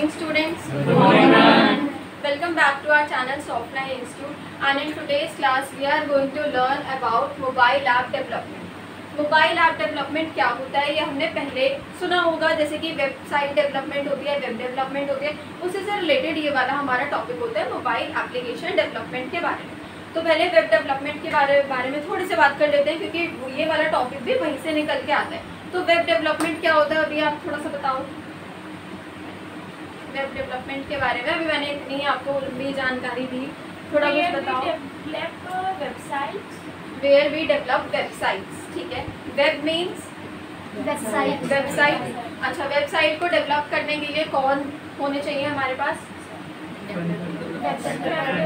morning students. Good morning, ma'am. Welcome back to our channel Softline Institute, and in today's class we are going to learn about mobile app development. Mobile app development क्या होता है ये हमने पहले सुना होगा, जैसे कि वेबसाइट डेवलपमेंट होती है, वेब डेवलपमेंट होती है, उसी से रिलेटेड ये वाला हमारा टॉपिक होता है मोबाइल एप्लीकेशन डेवलपमेंट के बारे में। तो पहले वेब डेवलपमेंट के बारे में थोड़ी सी बात कर लेते हैं, क्योंकि ये वाला टॉपिक भी वहीं से निकल के आता है। तो वेब डेवलपमेंट क्या होता है अभी आप थोड़ा सा बताओ वेब डेवलपमेंट के बारे में। अभी मैंने इतनी आपको लंबी जानकारी दी, थोड़ा कुछ बताओ। वेयर वी डेवलप वेबसाइट्स, ठीक है। Web means website. अच्छा, वेबसाइट को डेवलप करने के लिए कौन होने चाहिए हमारे पास?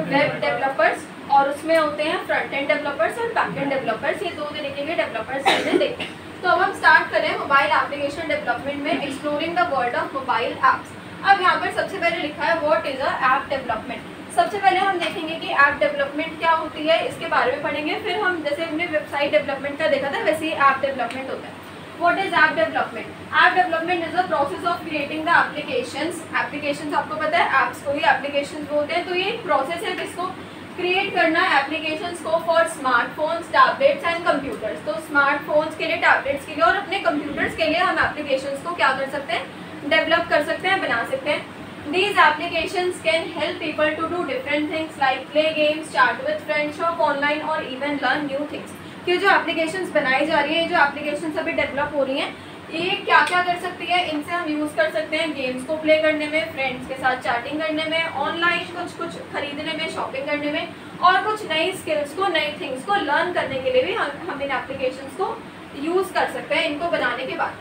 वेब डेवलपर्स, और उसमें होते हैं फ्रंट एंड डेवलपर्स और बैक एंड डेवलपर्स। ये दो तरीके के डेवलपर्स हमने देखे। तो अब हम स्टार्ट करें मोबाइल एप्लीकेशन डेवलपमेंट में exploring the world of mobile apps. अब यहाँ पर सबसे पहले लिखा है what is a app development. सबसे पहले हम देखेंगे कि ऐप डेवलपमेंट क्या होती है, इसके बारे में पढ़ेंगे। फिर हम जैसे हमने वेबसाइट डेवलपमेंट का देखा था, वैसे ही ऐप डेवलपमेंट होता है। What is app development? App development is the process of creating the applications. Applications आपको पता है ऐप्स को ही एप्लीकेशंस बोलते हैं। तो ये एक प्रोसेस है किसको क्रिएट करना है, एप्लीकेशंस को, for smartphones, tablets and computers. तो स्मार्टफोन्स के लिए, टैबलेट्स के लिए और अपने कंप्यूटर्स के लिए हम एप्लीकेशंस को क्या कर सकते हैं, डेवलप कर सकते हैं, बना सकते हैं। These applications can help people to do different things like play games, chat with friends, shop online or even learn new things। कि जो एप्लीकेशंस बनाई जा रही है, जो एप्लीकेशंस अभी डेवलप हो रही हैं, ये क्या क्या कर सकती है, इनसे हम यूज़ कर सकते हैं गेम्स को प्ले करने में, फ्रेंड्स के साथ चैटिंग करने में, ऑनलाइन कुछ खरीदने में, शॉपिंग करने में, और कुछ नई स्किल्स को, नई थिंग्स को लर्न करने के लिए भी हम इन एप्लीकेशंस को यूज़ कर सकते हैं इनको बनाने के बाद।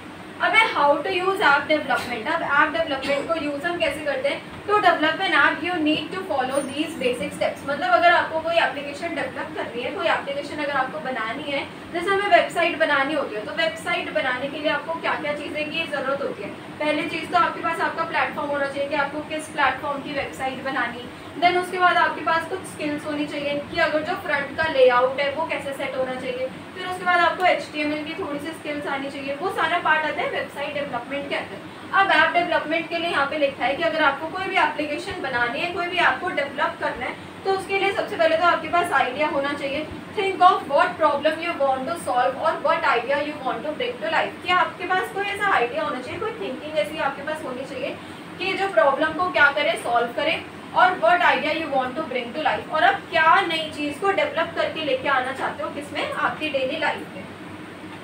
अब है how to use app development. अब ऐप डेवलपमेंट को यूज हम कैसे करते हैं? To develop an app you need to follow these basic steps. मतलब अगर आपको कोई एप्लीकेशन डेवलप करनी है, कोई एप्लीकेशन अगर आपको बनानी है, जैसे हमें वेबसाइट बनानी होती है, तो वेबसाइट बनाने के लिए आपको क्या क्या चीज़ें की ज़रूरत होती है? पहली चीज़ तो आपके पास आपका प्लेटफॉर्म होना चाहिए कि आपको किस प्लेटफॉर्म की वेबसाइट बनानी। देन उसके बाद आपके पास कुछ स्किल्स होनी चाहिए कि अगर जो फ्रंट का लेआउट है वो कैसे सेट होना चाहिए। फिर उसके बाद आपको HTML की थोड़ी सी स्किल्स आनी चाहिए। वो सारा पार्ट आता है वेबसाइट डेवलपमेंट के अंदर। अब ऐप डेवलपमेंट के लिए यहाँ पे लिखा है कि अगर आपको कोई भी एप्लीकेशन बनानी है, कोई भी ऐप को डेवलप करना है, तो उसके लिए सबसे पहले तो आपके पास आइडिया होना चाहिए। Think of what problem you want to solve और what idea you want to bring to life. कि आपके पास कोई ऐसा आइडिया होना चाहिए, कोई थिंकिंग ऐसी आपके पास होनी चाहिए कि जो प्रॉब्लम को क्या करे, सॉल्व करे, और what idea you want to bring to life. और अब क्या नई चीज़ को डेवलप करके लेके आना चाहते हो किसमें, आपकी डेली लाइफ में।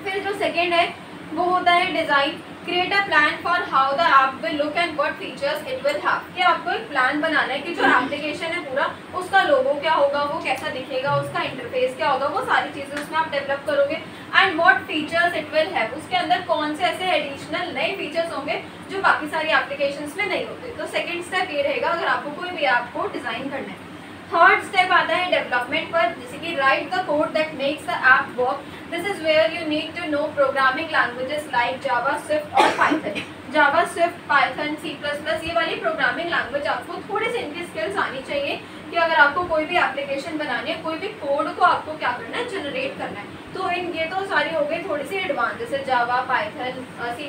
फिर जो सेकेंड है वो होता है design. Create a plan for how the app will look and what features it will have. कि आपको एक प्लान बनाना है कि जो एप्लीकेशन है पूरा, उसका लोगो क्या होगा, वो कैसा दिखेगा, उसका इंटरफेस क्या होगा, वो सारी चीज़ें उसमें आप डेवलप करोगे। And what features it will have, उसके अंदर कौन से ऐसे एडिशनल नए फीचर्स होंगे जो बाकी सारी एप्लीकेशंस में नहीं होते। तो सेकेंड स्टेप ये रहेगा अगर आपको कोई भी ऐप को डिज़ाइन करना है। थर्ड स्टेप आता है डेवलपमेंट पर, जैसे कि write the code that makes the app work. This is where you need to know programming languages like Java, Swift और Python. Java, Swift, Python, C++, ये वाली प्रोग्रामिंग लैंग्वेज आपको थोड़ी सी इनकी स्किल्स आनी चाहिए कि अगर आपको कोई भी एप्लीकेशन बनानी है, कोई भी कोड को आपको क्या करना है, जनरेट करना है। तो ये तो सारी हो गई थोड़ी सी एडवांस, जैसे जावा, पाइथन, C++,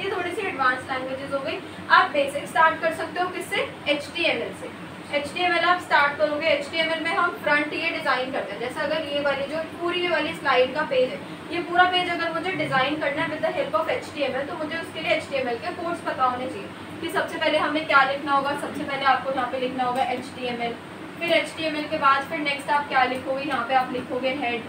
ये थोड़ी सी एडवांस लैंग्वेजेस हो गई। आप बेसिक स्टार्ट कर सकते हो किससे, HTML से। HTML आप स्टार्ट करोगे, HTML में हम फ्रंट ये डिज़ाइन करते हैं। जैसे अगर ये वाली जो पूरी ये वाली स्लाइड का पेज है, ये पूरा पेज अगर मुझे डिज़ाइन करना है with the help of HTML, तो मुझे उसके लिए HTML के कोड्स पता होने चाहिए कि सबसे पहले हमें क्या लिखना होगा। सबसे पहले आपको यहाँ पे लिखना होगा HTML, फिर HTML के बाद फिर नेक्स्ट आप क्या लिखोगे, यहाँ पे आप लिखोगे हेड,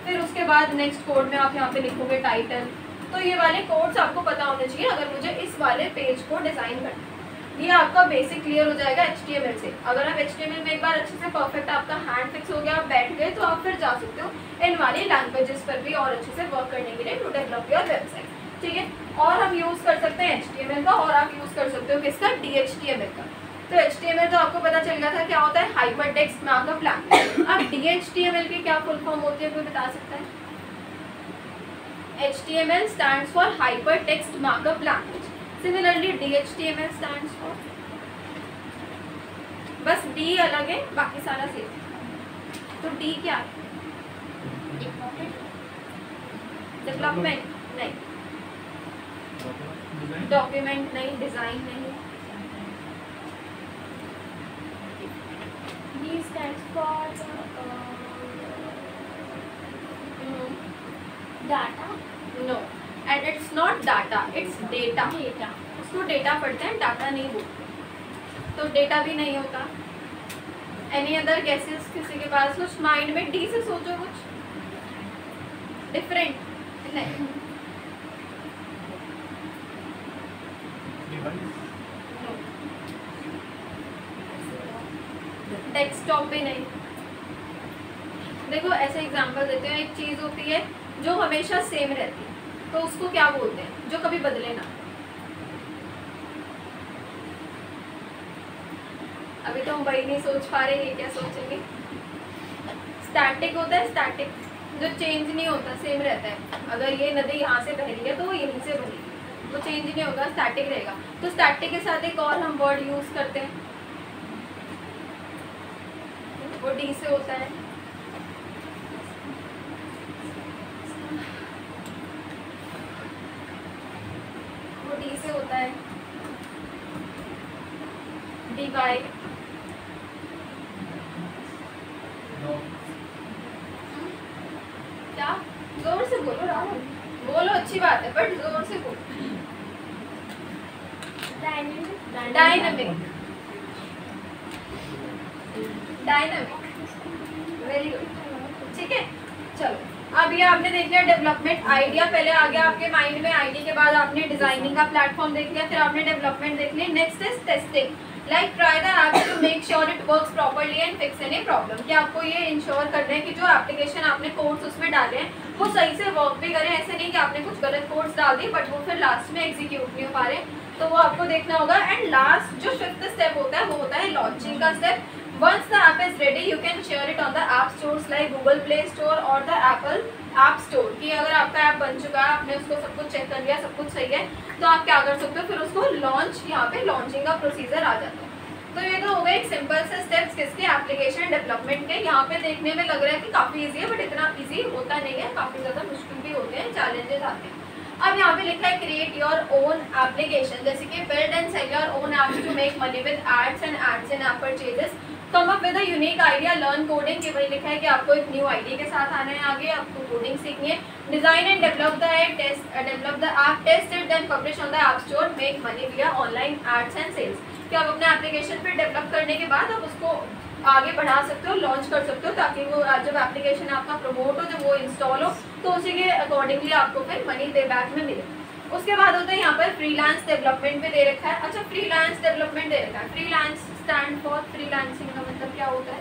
फिर उसके बाद नेक्स्ट कोड में आप यहाँ पे लिखोगे टाइटल। तो ये वाले कोड्स आपको पता होने चाहिए अगर मुझे इस वाले पेज को डिज़ाइन करना है। ये आपका बेसिक क्लियर हो जाएगा HTML से। अगर आप HTML में एक बार अच्छे से परफेक्ट आपका हैंड फिक्स हो गया, आप बैठ गए, तो आप फिर जा सकते हो इन वाली लैंग्वेजेस पर भी और अच्छे से वर्क करने के लिए टू डेवलप योर वेबसाइट, ठीक है। और हम यूज़ कर सकते हैं HTML का, और आप यूज़ कर सकते हो किसका, DHTML का। तो HTML तो आपको पता चल गया था क्या होता है, हाइपर टेक्स्ट मार्कअप लैंग्वेज। अब DHTML की क्या फुल फॉर्म होती है, कोई बता सकता है? HTML stands for hyper text markup language. Similarly, DHTML stands for, बस D अलग है, बाकी सारा सेम। तो D क्या है? डेवलपमेंट नहीं, डॉक्यूमेंट नहीं, डिज़ाइन नहीं, data no, and it's not data, it's data. Data उसको डेटा पढ़ते हैं, डाटा नहीं बोलते, तो डेटा भी नहीं होता। एनी अदर गेसेस किसी के पास? कुछ माइंड में डी से सोचो, कुछ डिफरेंट। नहीं, डेस्कटॉप भी नहीं। देखो ऐसे एग्जांपल देते हैं, एक चीज होती है जो हमेशा सेम रहती है, तो उसको क्या बोलते हैं, जो कभी बदले ना। अभी तो हम वही नहीं सोच पा रहे, ये क्या सोचेंगे? स्टैटिक होता है, स्टैटिक जो चेंज नहीं होता, सेम रहता है। अगर ये नदी यहाँ से बह रही है तो वो यहीं से बहेगी, वो चेंज नहीं होगा, स्टैटिक रहेगा। तो स्टैटिक के साथ एक और हम वर्ड यूज करते हैं, वो डी से होता है। वो डी से होता है, डी वाई। क्या? जोर से बोलो राहुल, बोलो, अच्छी बात है, बट जोर से बोलो। Dynamic dynamic, dynamic, very good, ठीक है। चलो अब ये आपने देख लिया डेवलपमेंट आइडिया, पहले आ गया आपके माइंड में आइडिया के बाद आपने डिजाइनिंग का प्लेटफॉर्म देख लिया, फिर आपने डेवलपमेंट देख लिया। Next is testing, like try the app to make sure it works properly and fix any problem. कि आपको ये इंश्योर करना है कि जो एप्लीकेशन आपने कोड्स उसमें डाले हैं वो सही से वर्क भी करें। ऐसे नहीं कि आपने कुछ गलत कोड्स डाल दिए बट वो फिर लास्ट में एग्जीक्यूट नहीं हो पा रहे, तो वो आपको देखना होगा। एंड लास्ट जो फिफ्थ स्टेप होता है वो होता है लॉन्चिंग का step. Once the app is ready, you can share it on the app stores like Google Play Store or the Apple App Store। कि अगर आपका ऐप बन चुका है, आपने उसको सब कुछ चेक कर लिया, सब कुछ सही है, तो आप क्या कर सकते हो, फिर उसको लॉन्च, यहाँ पे लॉन्चिंग का प्रोसीजर आ जाता है। तो ये तो हो गए एक सिंपल से स्टेप्स किसके, एप्लीकेशन डेवलपमेंट के। यहाँ पे देखने में लग रहा है कि काफ़ी ईजी है, बट इतना ईजी होता नहीं है, काफ़ी ज़्यादा मुश्किल भी होते हैं, चैलेंजेस आते हैं। अब यहाँ पे लिखा है क्रिएट योर ओन एप्लीकेशन, जैसे कि build and sell your own apps to make money with ads and app purchases. Come up with a unique idea, learn coding. कि भाई लिखा है कि आपको एक न्यू आइडिया के साथ आना है, आगे आपको कोडिंग सीखनी है। Design and develop the app, test it then publish on the app store, make money via online ads and sales. कि आप अपने एप्लीकेशन फिर डेवलप करने के बाद आप उसको आगे बढ़ा सकते हो, लॉन्च कर सकते हो, ताकि वो जब एप्लीकेशन आपका प्रमोट हो, जब वो इंस्टॉल हो, तो उसी के अकॉर्डिंगली आपको फिर मनी पे बैक में मिले। उसके बाद होता है यहाँ पर फ्रीलांस डेवलपमेंट भी दे रखा है। अच्छा, फ्रीलांस डेवलपमेंट दे रखा है, फ्रीलांस स्टैंड फॉर, फ्रीलांसिंग का मतलब क्या होता है?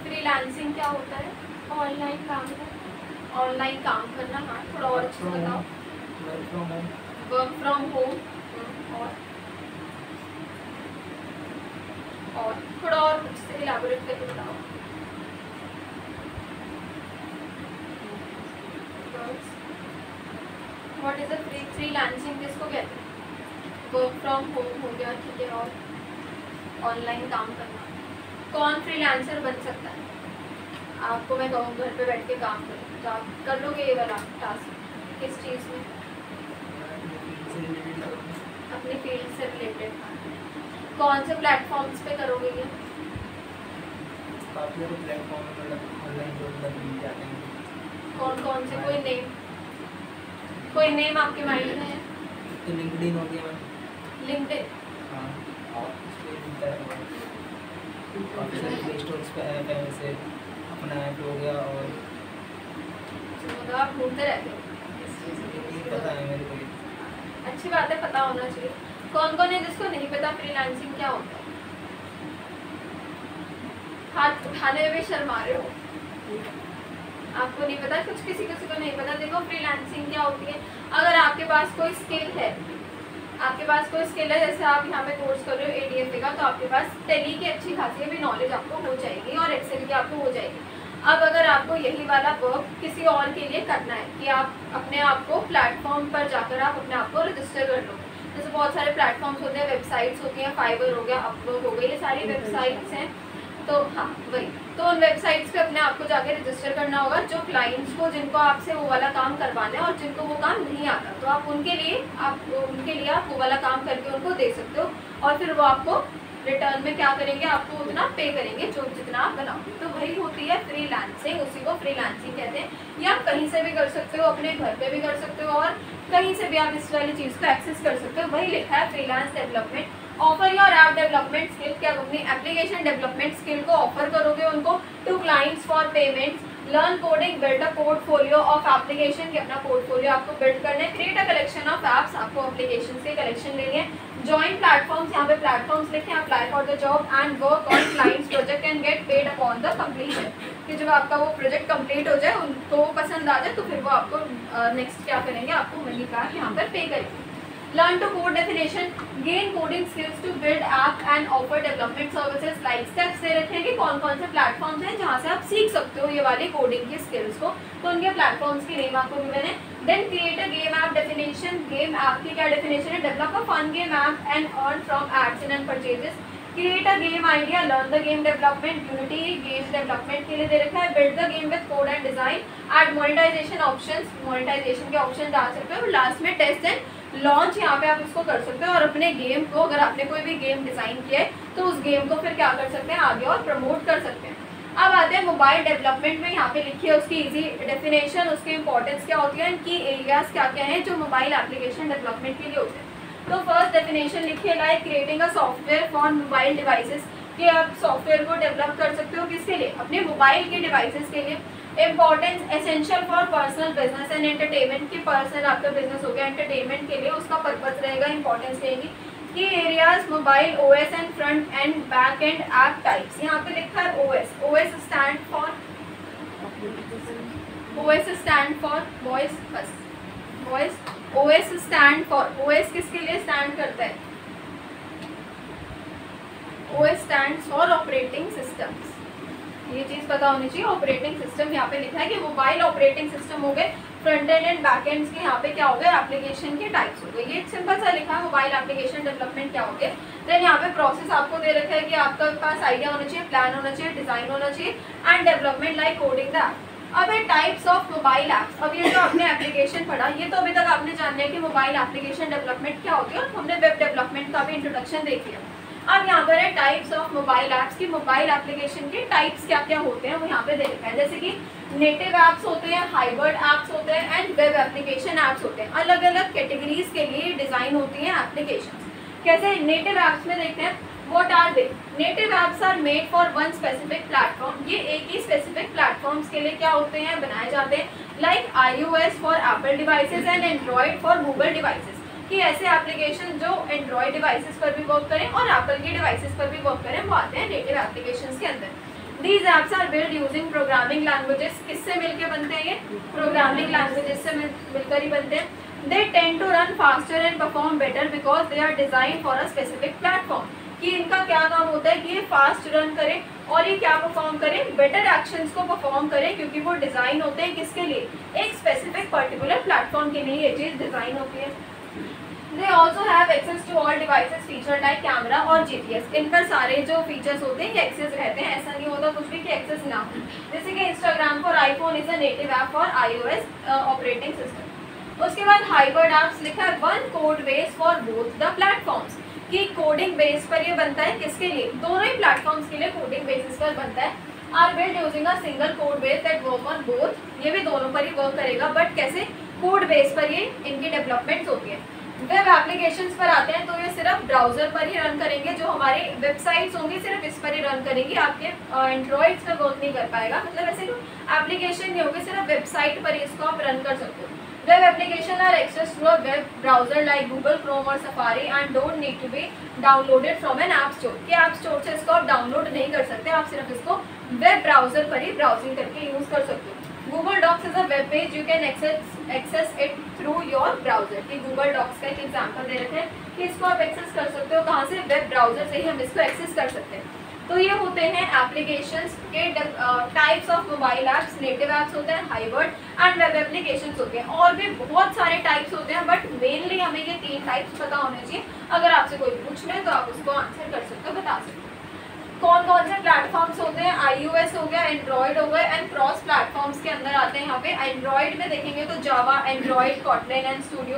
फ्रीलांसिंग क्या होता है? ऑनलाइन काम करना, ऑनलाइन काम करना। हाँ, थोड़ा और अच्छे से बताओ। वर्क फ्रॉम होम, और थोड़ा और कुछ से इलैबोरेट करके बताओ। व्हाट इज अ फ्रीलांसिंग, किसको कहते हैं? वर्क फ्रॉम होम हो गया, ठीक है, और ऑनलाइन काम करना। कौन फ्रीलांसर बन सकता है? आपको मैं कहूँ घर पे बैठ के काम करो, तो आप कर लोगे ये वाला टास्क? किस चीज़ में? अपनी फील्ड से रिलेटेड। कौन से प्लेटफॉर्म्स पे करोगे ये? कौन कौन से? कोई नेम आपके माइंड में है? तो लिंक्डइन हो गया, लिंक्डइन। हाँ, और ऑफिशियल प्ले स्टोर्स पे ऐप है, वैसे अपना ऐप हो गया। और मतलब आप ढूंढते रहते हो इस चीज़ ये पता है मेरे को। अच्छी बात है, पता होना चाहिए। कौन कौन है जिसको नहीं पता फ्रीलांसिंग क्या होता है? हाथ उठाने में भी शर्मा रहे हो, आपको नहीं पता, कुछ किसी किसी को नहीं पता। देखो फ्रीलांसिंग क्या होती है, अगर आपके पास कोई स्किल है, जैसे आप यहाँ पे कोर्स कर रहे हो ADFA का, तो आपके पास टेली की अच्छी खासी भी नॉलेज आपको हो जाएगी और एक्सेल की आपको हो जाएगी। अब अगर आपको यही वाला वर्क किसी और के लिए करना है कि आप अपने आप को प्लेटफॉर्म पर जाकर आप अपने आप को रजिस्टर कर लो, जैसे बहुत सारे प्लेटफॉर्म्स होते हैं, वेबसाइट्स होती हैं, फाइबर हो गया, अपवर्क हो गई, ये सारी वेबसाइट्स हैं। तो हाँ वही, तो उन वेबसाइट्स पे अपने आप को जाके रजिस्टर करना होगा। जो क्लाइंट्स को, जिनको आपसे वो वाला काम करवाना है और जिनको वो काम नहीं आता, तो आप उनके लिए आप वो वाला काम करके उनको दे सकते हो और फिर वो आपको रिटर्न में क्या करेंगे, आपको उतना पे करेंगे जो जितना आप बनाओगे। तो वही होती है फ्रीलांसिंग, उसी को फ्रीलांसिंग कहते हैं। ये आप कहीं से भी कर सकते हो, अपने घर पे भी कर सकते हो और कहीं से भी आप इस वाली चीज़ को एक्सेस कर सकते हो। वही लिखा है freelance development. Offer your app development skill, क्या अपनी एप्लीकेशन डेवलपमेंट स्किल को ऑफर करोगे उनको to clients for payments. Learn coding, build a portfolio of application, कि अपना पोर्टफोलियो आपको बिल्ड करना है। Create a collection of apps, आपको एप्लीकेशन के कलेक्शन लेने हैं। जॉइन प्लेटफॉर्म्स, यहाँ पे प्लेटफॉर्म्स लिखे हैं। Apply for the job and work on clients project and get paid upon the completion, कि जब आपका वो प्रोजेक्ट कंप्लीट हो जाए, उनको पसंद आ जाए तो फिर वो आपको नेक्स्ट क्या करेंगे, आपको मनी का यहाँ पर पे करेंगे। Learn to code definition, gain coding skills to build app and offer development services। Like steps दे रखे हैं कि कौन कौन से प्लेटफॉर्म्स हैं जहाँ से आप सीख सकते हो ये वाली कोडिंग की स्किल्स को, तो उनके प्लेटफॉर्म्स की नेम आपको गिवन है। Then create a game app definition, game app की क्या डेफिनेशन है, develop a fun game app and earn from ads and purchases. Create a game idea, learn the game development, Unity games development के लिए दे रखा है। Build the game with code and design, add monetisation options, monetisation के option डाल सकते हो। Last में टेस्ट एंड लॉन्च, यहाँ पे आप इसको कर सकते हो और अपने गेम को, अगर आपने कोई भी गेम डिजाइन किया है तो उस गेम को फिर क्या कर सकते हैं, आगे और प्रमोट कर सकते हैं। अब आते हैं मोबाइल डेवलपमेंट में, यहाँ पे लिखी है उसकी इजी डेफिनेशन, उसकी इंपॉर्टेंस क्या होती है, इनकी एरियाज क्या क्या हैं जो मोबाइल एप्लीकेशन डेवलपमेंट के लिए होते हैं। तो फर्स्ट डेफिनेशन लिखी है like creating a software for mobile devices, कि आप सॉफ्टवेयर को डेवलप कर सकते हो किसके लिए, अपने मोबाइल के डिवाइसेस के लिए। Importance essential for personal business and entertainment, की पर्सनल आपका बिजनेस हो गया एंटरटेनमेंट के लिए उसका पर्पस रहेगा, इंपॉर्टेंस रहेगी। Key areas mobile OS and front end back end app types, यहाँ पे लिखा है OS, OS stand for voice, बस voice. OS stand for, OS किसके लिए स्टैंड करता है, OS stands for operating systems, ये चीज़ पता होनी चाहिए। ऑपरेटिंग सिस्टम यहाँ पे लिखा है कि मोबाइल ऑपरेटिंग सिस्टम हो गए, front end and back ends के यहाँ पे क्या हो गए, एप्लीकेशन के टाइप्स हो गए। ये सिंपल सा लिखा है मोबाइल एप्लीकेशन डेवलपमेंट क्या हो गया। देन यहाँ पे प्रोसेस आपको दे रखा है कि आपका पास आइडिया होना चाहिए, प्लान होना चाहिए, डिजाइन होना चाहिए and development like coding the app. अब है टाइप्स ऑफ मोबाइल ऐप्स। अब ये जो आपने एप्लीकेशन पढ़ा, ये तो अभी तक आपने जान लिया कि मोबाइल एप्लीकेशन डेवलपमेंट क्या होती है और हमने वेब डेवलपमेंट का भी इंट्रोडक्शन देख लिया। अब यहाँ पर है टाइप्स ऑफ मोबाइल ऐप्स, की मोबाइल एप्लीकेशन के टाइप्स क्या क्या होते हैं वो यहाँ पे दे रखा है। जैसे कि नेटिव ऐप्स होते हैं, हाइब्रिड ऐप्स होते हैं एंड वेब एप्लीकेशन ऐप्स होते हैं। अलग अलग कैटेगरीज के लिए डिजाइन होती हैं एप्लीकेशन। कैसे, नेटिव ऐप्स में देखते हैं what are they. Native apps are made for one specific platform, ये एक ही स्पेसिफिक प्लेटफॉर्म्स के लिए क्या होते हैं, बनाए जाते हैं। Like iOS for Apple devices and Android for Google devices, कि ऐसे एप्लीकेशन जो एंड्रॉइड डिवाइसेस पर भी वर्क करें और एप्पल के डिवाइसेस पर भी वर्क करें, वो आते हैं नेटिव एप्लीकेशंस के अंदर। These apps are build using programming languages, किससे मिलकर बनते हैं, ये प्रोग्रामिंग लैंग्वेजेस से मिलकर ही बनते हैं। They tend to run faster and perform better because they are design for a specific platform, कि इनका क्या काम होता है कि ये फास्ट रन करें और ये क्या परफॉर्म करें, बेटर एक्शंस को परफॉर्म करें, क्योंकि वो डिजाइन होते हैं किसके लिए, एक स्पेसिफिक पर्टिकुलर प्लेटफॉर्म के लिए ये चीज डिजाइन होती है। They also have access to all devices feature like camera और GPS, इन पर सारे जो फीचर्स होते हैं ये एक्सेस रहते हैं, ऐसा नहीं होता कुछ भी कि एक्सेस ना हो। जैसे कि Instagram for iPhone is a native app for iOS operating system. उसके बाद हाइब्रिड ऐप्स लिखा है one code base for both the platforms, कि कोडिंग बेस पर ये बनता है किसके लिए, दोनों ही प्लेटफॉर्म्स के लिए कोडिंग बेसिस पर बनता है। Are build using a single code base that work on both, ये भी दोनों पर ही वर्क करेगा, बट कैसे, कोड बेस पर ये इनकी डेवलपमेंट्स होती है। वेब एप्लीकेशंस पर आते हैं तो ये सिर्फ ब्राउजर पर ही रन करेंगे, जो हमारी वेबसाइट्स होंगी सिर्फ इस पर ही रन करेंगी, आपके एंड्रॉइड्स पर वर्क नहीं कर पाएगा। मतलब ऐसे एप्लीकेशन नहीं होगी, सिर्फ वेबसाइट पर ही इसको आप रन कर सकते हो। Web application are access through a web browser like Google Chrome और Safari and don't need to be downloaded from an app store, कि ऐप स्टोर से इसको आप डाउनलोड नहीं कर सकते, आप सिर्फ इसको वेब ब्राउजर पर ही ब्राउजिंग करके यूज कर सकते हो। Google Docs is a web page, you can access it through your browser, कि Google Docs का एक एग्जाम्पल दे रखे हैं कि इसको आप एक्सेस कर सकते हो कहाँ से, वेब ब्राउजर से ही हम इसको एक्सेस कर सकते हैं। तो ये होते हैं एप्लीकेशंस के types of mobile apps, native apps होते हैं, हाइब्रिड एंड वेब एप्लीकेशंस होते हैं। और भी बहुत सारे टाइप्स होते हैं, बट मेनली हमें ये 3 टाइप्स पता होने चाहिए। अगर आपसे कोई पूछ ले तो आप उसको आंसर कर सकते हो, बता सकते हो। कौन कौन से प्लेटफॉर्म्स होते हैं, iOS हो गया, एंड्रॉइड हो गया एंड क्रॉस प्लेटफॉर्म्स के अंदर आते हैं। यहाँ पे एंड्रॉइड में देखेंगे तो Java, Android, Kotlin and studio,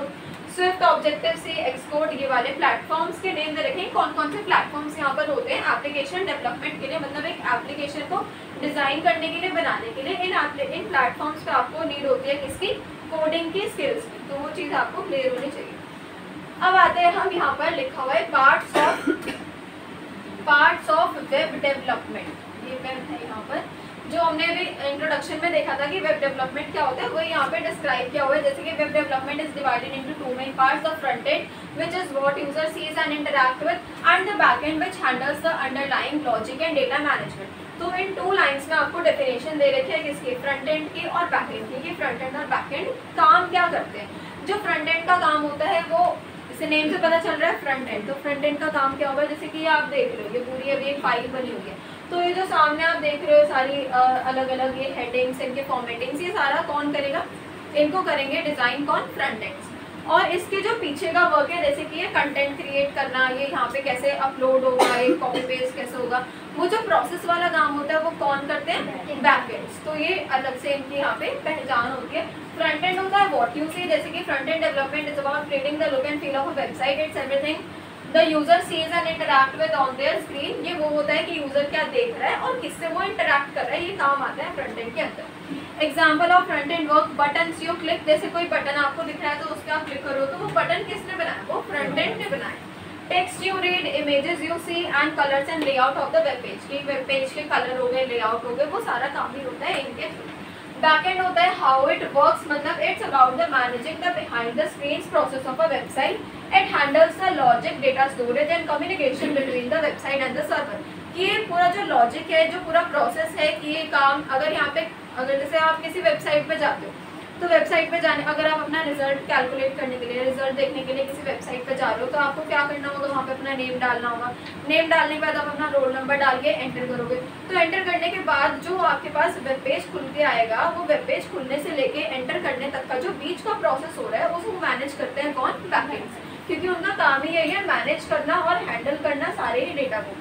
Swift, Objective C, Xcode, ये वाले प्लेटफॉर्म्स के नेम दे रखें। कौन कौन से प्लेटफॉर्म्स यहाँ पर होते हैं एप्लीकेशन डेवलपमेंट के लिए, मतलब एक एप्लीकेशन को डिज़ाइन करने के लिए, बनाने के लिए इन प्लेटफॉर्म्स पे आपको नीड होती है किसकी, कोडिंग की स्किल्स की। तो वो चीज़ आपको क्लियर होनी चाहिए। अब आते हैं हम यहाँ पर लिखा हुआ है पार्ट्स ऑफ वेब डेवलपमेंट। ये वेब है यहाँ पर, जो हमने अभी इंट्रोडक्शन में देखा था कि वेब डेवलपमेंट क्या होता है, वो यहाँ पे डिस्क्राइब किया हुआ है। जैसे कि web development is divided into two main parts, the front end which is what user sees and interact with, and the back end which handles the underlying logic and data management. तो इन 2 lines में आपको definition दे रखी है किसकी, front end की और back and की, कि फ्रंट एंड और बैक एंड काम क्या करते हैं। जो फ्रंट एंड का काम होता है वो इसे नेम से पता चल रहा है फ्रंट एंड, तो फ्रंट एंड का काम क्या होगा, जैसे कि ये आप देख रहे हो ये पूरी अभी एक फाइल बनी हुई है, तो ये जो सामने आप देख रहे हो सारी अलग अलग ये हेडिंग्स, इनके फॉर्मेटिंग्स, ये सारा कौन करेगा, इनको करेंगे डिज़ाइन कौन, फ्रंट एंड्स। और इसके जो पीछे का वर्क है, जैसे कि ये कंटेंट क्रिएट करना, ये यहाँ पे कैसे अपलोड होगा, ये कॉपी पेस्ट कैसे होगा, वो जो प्रोसेस वाला काम होता है वो कौन करते हैं, बैक एंड्स। तो ये अलग से इनकी यहाँ पे पहचान होती है। फ्रंट एंड होता है व्हाट यू सी, जैसे कि front end development is about creating the look and feel of a website, it's everything the user sees and interact with on their screen. ये वो होता है कि यूजर क्या देख रहा है और किससे वो इंटरैक्ट कर रहा है, ये काम आता है फ्रंट एंड के अंदर। Example of front end work, buttons you click, जैसे कोई बटन आपको दिख रहा है तो उस पर आप क्लिक करो, तो वो बटन किसने बनाया, वो फ्रंट एंड ने बनाया। Text you read, images you see and colours and layout of the web page, की वेब पेज के कलर हो गए, लेआउट हो गए, वो सारा काम ही होता है इनके थ्रू। बैक एंड होता है हाउ इट वर्क्स, मतलब it's about the managing the behind the screen process of a website, it handles the logic, data storage and communication between the website and the server. कि ये पूरा जो logic है, जो पूरा प्रोसेस है, कि ये काम अगर यहाँ पे, अगर जैसे आप किसी वेबसाइट पे जाते हो, तो वेबसाइट पे जाने, अगर आप अपना रिजल्ट कैलकुलेट करने के लिए, रिजल्ट देखने के लिए किसी वेबसाइट पे जा रहे हो, तो आपको क्या करना होगा, वहाँ पे अपना नेम डालना होगा। नेम डालने के बाद आप अपना रोल नंबर डाल के एंटर करोगे, तो एंटर करने के बाद जो आपके पास वेब पेज खुल के आएगा, वो वेब पेज खुलने से लेके एंटर करने तक का जो बीच का प्रोसेस हो रहा है, उसको मैनेज करते हैं कौन, बैकएंड्स, क्योंकि उनका काम ही यही है मैनेज करना और हैंडल करना सारे ही डेटा को।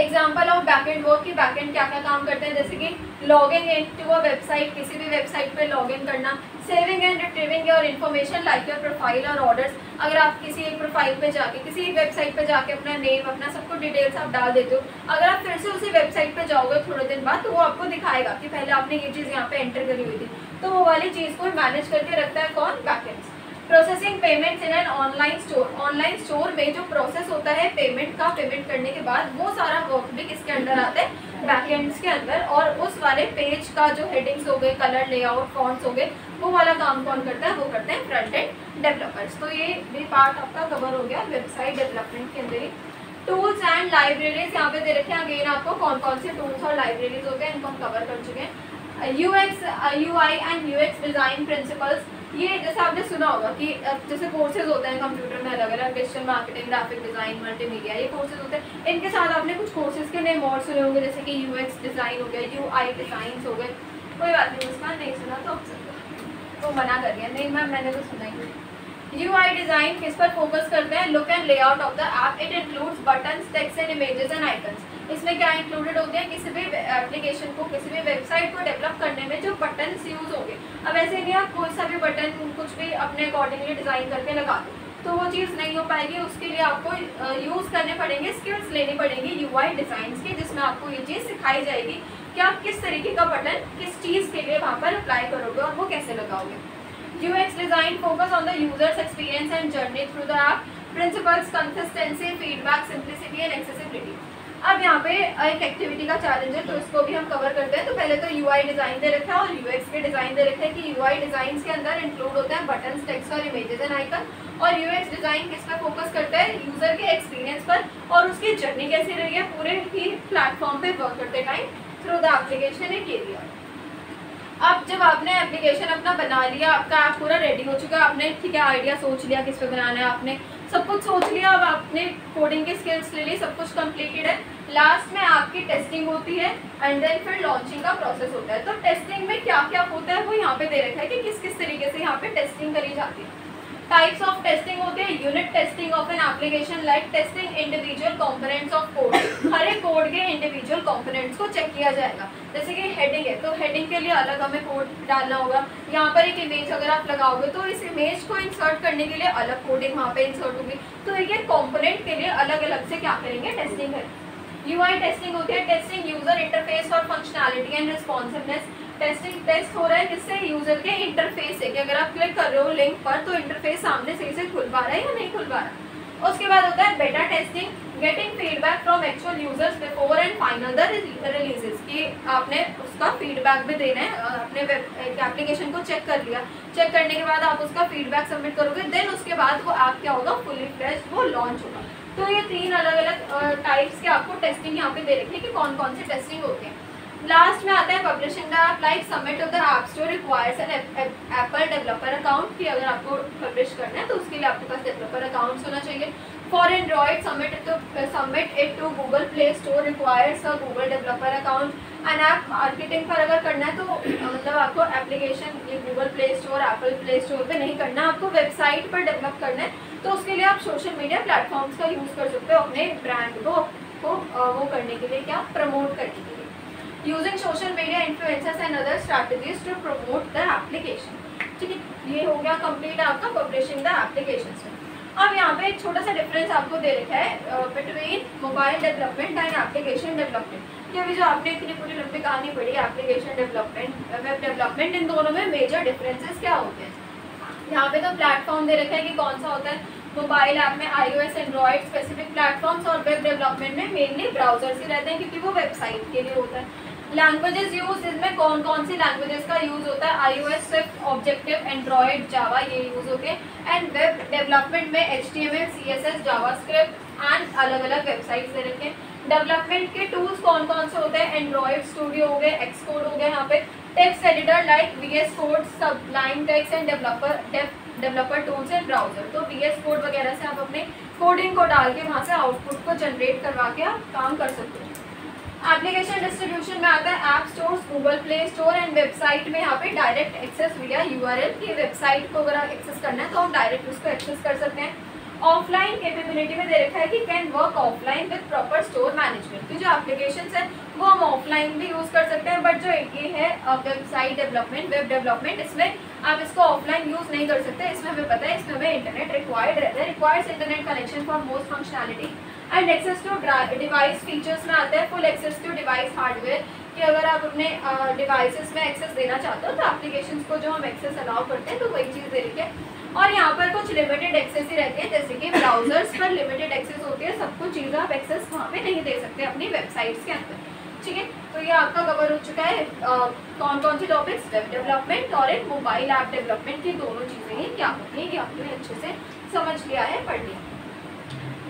एग्जाम्पल ऑफ बैकएंड वर्क, की बैकएंड क्या क्या काम करते हैं, जैसे कि लॉगिंग इनटू अ वेबसाइट, किसी भी वेबसाइट पे लॉगिन करना, saving and retrieving your information like your profile और ऑर्डर्स। अगर आप किसी एक प्रोफाइल पे जाके, किसी एक वेबसाइट पे जाके अपना नेम, अपना सब कुछ डिटेल्स आप डाल देते हो, अगर आप फिर से उसी वेबसाइट पे जाओगे थोड़े दिन बाद, तो वो आपको दिखाएगा कि पहले आपने ये चीज़ यहाँ पे एंटर करी हुई थी, तो वो वाली चीज़ को मैनेज करके रखता है कौन, backends. Processing payments in an online store, online store में जो प्रोसेस होता है पेमेंट का, पेमेंट करने के बाद वो सारा वर्क भी किसके अंडर आता है, बैकएंड्स के अंदर। और उस वाले पेज का जो हेडिंग्स हो गए, कलर, लेआउट, फॉन्ट्स हो गए, वो वाला काम कौन करता है, वो करते हैं फ्रंट एंड डेवलपर्स। तो ये भी पार्ट आपका कवर हो गया वेबसाइट डेवलपमेंट के अंदर ही। टूल्स एंड लाइब्रेरीज यहाँ पे दे रखे हैं, अगेन आपको कौन कौन से टूल्स और लाइब्रेरीज हो गए, इनको हम कवर कर चुके हैं। UI and UX design principles, ये जैसे आपने सुना होगा कि जैसे कोर्सेज होते हैं कंप्यूटर में अलग अलग, digital marketing, graphic design, multimedia, ये कोर्सेज होते हैं। इनके साथ आपने कुछ कोर्सेज के नेम और सुने होंगे, जैसे कि UX डिज़ाइन हो गया, UI डिज़ाइन हो गए। कोई बात नहीं, उसका नहीं सुना तो वो मना कर दिया, नहीं मैम मैंने तो सुना ही नहीं। UI डिज़ाइन किस पर फोकस करते हैं, look and layout of the app, it includes buttons, text and images and icons. इसमें क्या इंक्लूडेड होते हैं, किसी भी एप्लीकेशन को, किसी भी वेबसाइट को डेवलप करने में जो बटन्स यूज़ होंगे। अब ऐसे नहीं आप कोई सा भी बटन कुछ भी अपने अकॉर्डिंगली डिज़ाइन करके लगा दो, तो वो चीज़ नहीं हो पाएगी। उसके लिए आपको यूज़ करने पड़ेंगे, स्किल्स लेनी पड़ेंगी UI डिज़ाइंस की, जिसमें आपको ये चीज़ सिखाई जाएगी कि आप किस तरीके का बटन किस चीज़ के लिए वहाँ पर अप्लाई करोगे और वो कैसे लगाओगे। UX design focus on the users experience and journey through the app, principles, consistency, feedback, simplicity and accessibility. अब यहाँ पे एक एक्टिविटी का चैलेंज है, तो इसको भी हम कवर करते हैं। तो पहले तो UI डिज़ाइन दे रखा है और UX के डिज़ाइन दे रखे हैं कि UI डिज़ाइन के अंदर इंक्लूड होते हैं बटन्स, टेक्स्ट और इमेजेस एंड आइकन, और UX डिज़ाइन किस पर फोकस करता है, यूज़र के एक्सपीरियंस पर और उसकी जर्नी कैसी रही है पूरे ही प्लेटफॉर्म पे वर्क करते time through the application in area. अब जब आपने एप्लीकेशन अपना बना लिया, आपका ऐप पूरा रेडी हो चुका है, आपने ठीक है आइडिया सोच लिया किस पे बनाना है, आपने सब कुछ सोच लिया, अब आपने कोडिंग की स्किल्स ले ली, सब कुछ कंप्लीटेड है। लास्ट में आपकी टेस्टिंग होती है एंड देन फिर लॉन्चिंग का प्रोसेस होता है। तो टेस्टिंग में क्या क्या होता है वो यहाँ पे दे रखा है कि किस किस तरीके से यहाँ पे टेस्टिंग करी जाती है। टाइप्स ऑफ टेस्टिंग होते हैं, unit testing of an application, like testing individual components of code, हर एक कोड के इंडिविजुअल कंपोनेंट्स को चेक किया जाएगा। जैसे कि हेडिंग है, तो हेडिंग के लिए अलग हमें कोड डालना होगा। यहाँ पर एक इमेज अगर आप लगाओगे तो इस इमेज को इंसर्ट करने के लिए अलग कोडिंग वहाँ पे इंसर्ट होगी। तो एक एक कंपोनेंट के लिए अलग अलग से क्या करेंगे, टेस्टिंग करेंगे। यूआई टेस्टिंग होती है, टेस्टिंग यूजर इंटरफेस और functionality and responsiveness. Testing test हो रहा है किससे, यूजर के इंटरफेस से, कि अगर आप क्लिक कर रहे हो लिंक पर तो इंटरफेस सामने सही से खुल पा रहा है या नहीं खुल पा रहा। उसके बाद होता है बेटा testing, getting feedback from actual users before and final the releases, कि आपने उसका फीडबैक भी देना है, आपने एप्लीकेशन को चेक कर लिया, चेक करने के बाद आप उसका फीडबैक सबमिट करोगे, देन उसके बाद वो ऐप क्या होगा, फुली फ्लेज्ड वो लॉन्च होगा। तो ये 3 अलग अलग टाइप्स के आपको टेस्टिंग यहाँ पे दे रखी है कि कौन कौन से टेस्टिंग होते हैं। लास्ट में आता है publishing the app, like submit of the app store requires an apple developer account, कि अगर आपको पब्लिश करना है तो उसके लिए आपके पास डेवलपर अकाउंट होना चाहिए। For Android submit it to Google Play Store requires a Google developer account. And app marketing पर अगर करना है तो मतलब आपको एप्लीकेशन ये Google Play Store Apple Play Store पे नहीं करना, आपको वेबसाइट पर डेवलप करना है, तो उसके लिए आप सोशल मीडिया प्लेटफॉर्म्स का यूज़ कर सकते हो अपने ब्रांड को वो करने के लिए, क्या प्रमोट करने के लिए। Using social media influencers and other strategies to promote the application. ठीक है, ये हो गया कंप्लीट आपका पब्लिशिंग द एप्लीकेशन में। अब यहाँ पे एक छोटा सा डिफरेंस आपको दे रखा है between mobile development and application development, कि अभी जो आपने इतनी पूरी लंबी कहानी पढ़ी एप्लीकेशन डेवलपमेंट वेब डेवलपमेंट, इन दोनों में मेजर डिफरेंसेस क्या होते हैं। यहाँ पे तो प्लेटफॉर्म दे रखा है कि कौन सा होता है, मोबाइल ऐप में iOS एंड्रॉइड स्पेसिफिक प्लेटफॉर्म्स, और वेब डेवलपमेंट में मेनली ब्राउजर्स ही रहते हैं क्योंकि वो वेबसाइट के लिए होता है। लैंग्वेजेस यूज, इसमें कौन कौन सी लैंग्वेजेस का यूज होता है, iOS स्विफ्ट, ऑब्जेक्टिव, एंड्रॉइड, जावा, ये यूज होते हैं। एंड वेब डेवलपमेंट में HTML, CSS, जावास्क्रिप्ट एंड अलग अलग वेबसाइट्स दे रखे हैं। डेवलपमेंट के टूल्स कौन कौन से होते हैं, एंड्रॉइड स्टूडियो हो गए, एक्सकोड हो गए, यहाँ पे text editor like VS code, सबलाइन text end developer tools and browser. तो VS कोड वगैरह से आप अपने कोडिंग को डाल के वहाँ से आउटपुट को जनरेट करवा के आप काम कर सकते हो। एप्लीकेशन डिस्ट्रीब्यूशन में आता है app stores, Google Play store and website में यहाँ पे डायरेक्ट एक्सेस विया URL, की वेबसाइट को अगर आप एक्सेस करना है तो हम डायरेक्ट उसको एक्सेस कर सकते हैं। ऑफलाइन कैपेबिलिटी में दे रखा है कि can work offline with proper store management, की जो एप्लीकेशन है वो हम ऑफलाइन भी यूज़ कर सकते हैं, बट जो ये है वेबसाइट डेवलपमेंट, वेब डेवलपमेंट, इसमें आप इसको ऑफलाइन यूज़ नहीं कर सकते। इसमें हमें पता है, इसमें हमें इंटरनेट रिक्वायर्ड रहता है, requires internet connection for most functionality and access to device features में आता है full access to device hardware, कि अगर आप अपने डिवाइसेस में एक्सेस देना चाहते हो तो एप्लीकेशन को जो हम एक्सेस अलाउ करते हैं तो वही चीज़ दे रही है। और यहाँ पर कुछ लिमिटेड एक्सेस ही रहती है, जैसे कि ब्राउजर्स पर लिमिटेड एक्सेस होती है, सब कुछ चीज़ें आप एक्सेस वहाँ पे नहीं दे सकते अपनी वेबसाइट्स के अंदर। ठीक है, तो ये आपका कवर हो चुका है कौन कौन सी टॉपिक्स, वेब डेवलपमेंट और एक मोबाइल ऐप डेवलपमेंट की दोनों चीज़ें ही क्या होती हैं, ये आपने अच्छे से समझ लिया है, पढ़ लिया।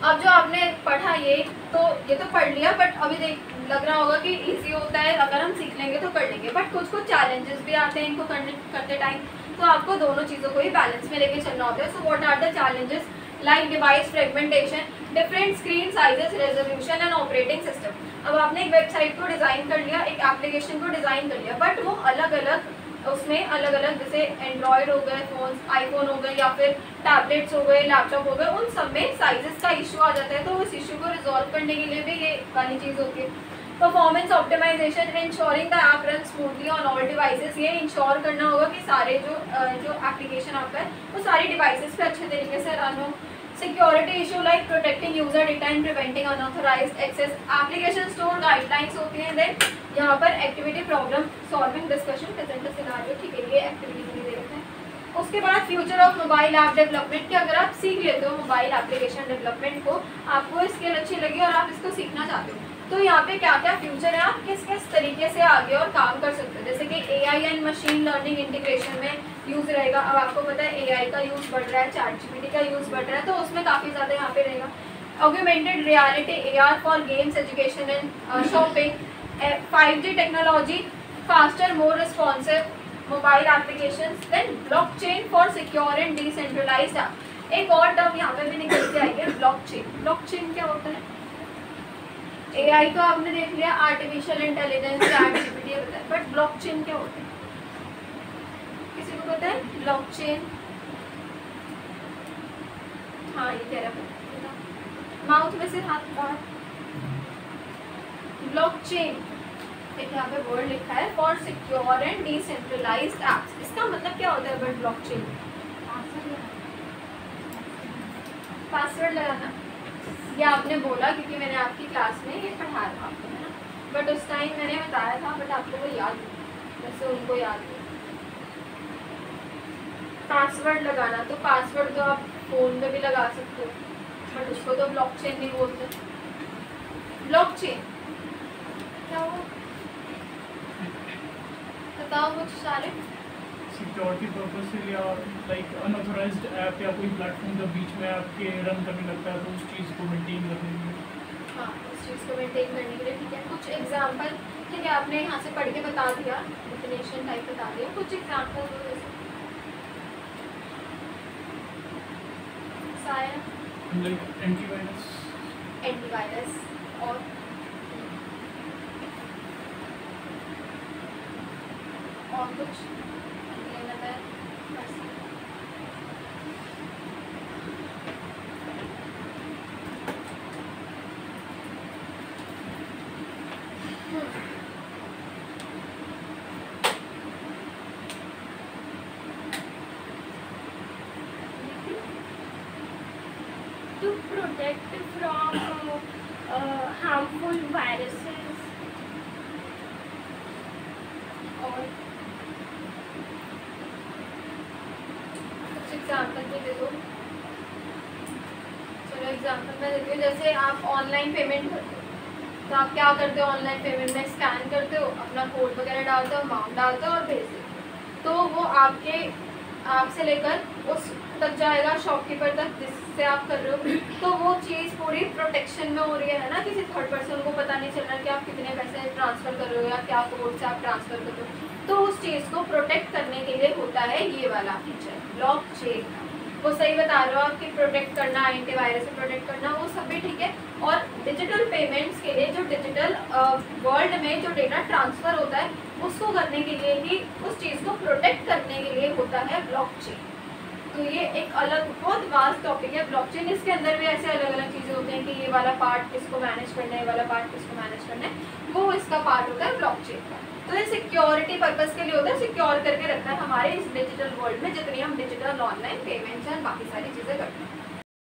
अब जो आपने पढ़ा ये तो पढ़ लिया, बट अभी लग रहा होगा कि इजी होता है, अगर हम सीख लेंगे तो कर लेंगे, बट कुछ चैलेंजेस भी आते हैं इनको करते टाइम, तो आपको दोनों चीज़ों को ही बैलेंस में लेके चलना होता है। So what are the challenges, like device fragmentation, different screen sizes, resolution and operating system. अब आपने एक वेबसाइट को डिज़ाइन कर लिया, एक एप्लीकेशन को डिज़ाइन कर लिया, बट वो अलग अलग उसमें अलग अलग, जैसे एंड्रॉयड हो गए फोन, आईफोन हो गए, या फिर टैबलेट्स हो गए, लैपटॉप हो गए, उन सब में साइजेस का इशू आ जाता है, तो उस इशू को रिजॉल्व करने के लिए भी ये वाली चीज़ होती है। Performance optimisation, ensuring the app run smoothly on all devices, ये इंश्योर करना होगा कि सारे जो एप्लीकेशन आपका है वो सारी डिवाइसेस पे अच्छे तरीके से रन हो। Security issue like protecting user data and preventing unauthorised access, application store guidelines होती हैं। देन यहाँ पर activity problem solving discussion present scenario, ठीक है, ये एक्टिविटी दे रखते हैं। उसके बाद future of mobile app development, कि अगर आप सीख लेते हो मोबाइल एप्लीकेशन डेवलपमेंट को, आपको स्किल अच्छी लगी और आप इसको सीखना चाहते हो, तो यहाँ पे क्या क्या फ्यूचर है, आप किस किस तरीके से आगे और काम कर सकते हो। जैसे कि AI and machine learning integration में यूज़ रहेगा। अब आपको पता है AI का यूज़ बढ़ रहा है, ChatGPT का यूज़ बढ़ रहा है, तो उसमें काफ़ी ज़्यादा यहाँ पे रहेगा। Augmented reality, AR for games, education and shopping, 5G technology, faster more responsive mobile application, then blockchain for secure and decentralised app. एक और टर्म यहाँ पे भी निकल के आई है, ब्लॉकचेन। ब्लॉकचेन क्या होता है, AI तो आपने देख लिया, आर्टिफिशियल इंटेलिजेंस, ChatGPT बताया, बट ब्लॉकचेन क्या होता है, किसी को पता है ब्लॉकचेन? हाँ, ये कह रहा है, माउथ में से हाथ बाहर। ब्लॉकचेन एक यहाँ पे वर्ड लिखा है, for secure and decentralised apps. इसका मतलब क्या होता है, बट ब्लॉकचेन पासवर्ड लगाना, ये आपने बोला क्योंकि मैंने आपकी क्लास में ये पढ़ाया था आपको, है ना, बट उस टाइम मैंने बताया था बट आपको वो याद नहीं, जैसे उनको याद नहीं। पासवर्ड लगाना, तो पासवर्ड तो आप फ़ोन में भी लगा सकते हो, बट उसको तो ब्लॉकचेन नहीं बोलते। ब्लॉकचेन क्या हुआ, बताओ कुछ सारे। सिक्योरिटी पर्पज से या लाइक अनऑथराइज्ड ऐप या कोई प्लेटफॉर्म जब बीच में आपके रन करने लगता है तो उस चीज़ को मेंटेन करने के लिए। हाँ, उस चीज़ को मेंटेन करने के लिए, ठीक है। कुछ एग्जांपल, ठीक है, आपने यहाँ से पढ़ के बता दिया, डेफिनेशन टाइप बता दिया, कुछ एग्जांपल दो जैसे साया। Like antivirus. एंटीवायरस और कुछ लेना है बस। To protect from harmful viruses. और कुछ एग्जाम्पल भी दे दो। चलो एग्जाम्पल मैं देती हूँ, जैसे आप ऑनलाइन पेमेंट करते हो तो आप क्या करते हो, ऑनलाइन पेमेंट में स्कैन करते हो, अपना कोड वगैरह डालते हो, अमाउंट डालते हो और भेज देते हो, तो वो आपसे लेकर उस तक जाएगा, शॉपकीपर तक जिससे आप कर रहे हो, तो वो चीज़ पूरी प्रोटेक्शन में हो रही है ना, किसी थर्ड पर्सन को पता नहीं चल रहा कि आप कितने पैसे ट्रांसफ़र कर रहे हो या क्या कोड से आप ट्रांसफ़र कर रहे हो, तो उस चीज़ को प्रोटेक्ट करने के लिए होता है ये वाला फीचर ब्लॉकचेन। वो सही बता रहे हो आपकी प्रोटेक्ट करना, एंटीवायरस से प्रोटेक्ट करना, वो सब भी ठीक है। और डिजिटल पेमेंट्स के लिए, जो डिजिटल वर्ल्ड में जो डेटा ट्रांसफ़र होता है उसको करने के लिए ही, उस चीज़ को प्रोटेक्ट करने के लिए होता है ब्लॉकचेन। तो ये एक अलग बहुत वास्ट टॉपिक है ब्लॉकचेन। इसके अंदर भी ऐसे अलग अलग चीज़ें होती हैं कि ये वाला पार्ट किसको मैनेज करना है, ये वाला पार्ट किसको मैनेज करना है, वो इसका पार्ट होता है ब्लॉकचेन का। तो ये सिक्योरिटी पर्पस के लिए होता है, सिक्योर करके रखना है हमारे इस डिजिटल वर्ल्ड में जितनी हम डिजिटल ऑनलाइन पेमेंट्स और बाकी सारी चीज़ें करते हैं।